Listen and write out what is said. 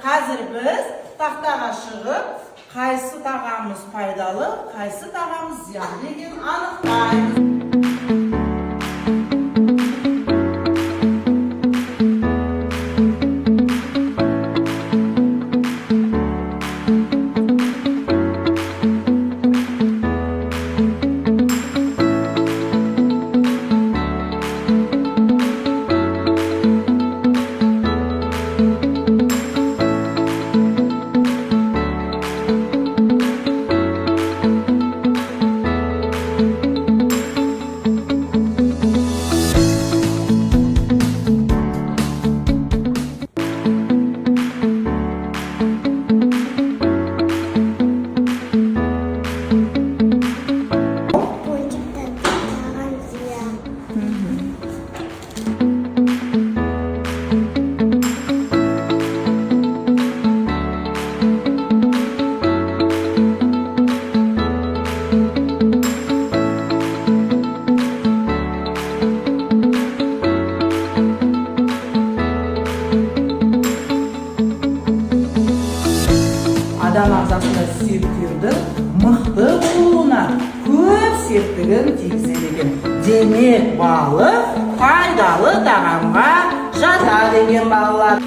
Қазір біз тақтаға шығып, қайсы тағамыз пайдалы, қайсы тағамыз зиян деген анықтаймыз. Адам ағзасында сүйектердің мықты болуына көп септігін тигізеді екен. Демек, балық пайдалы тағамға жатады екен балалар.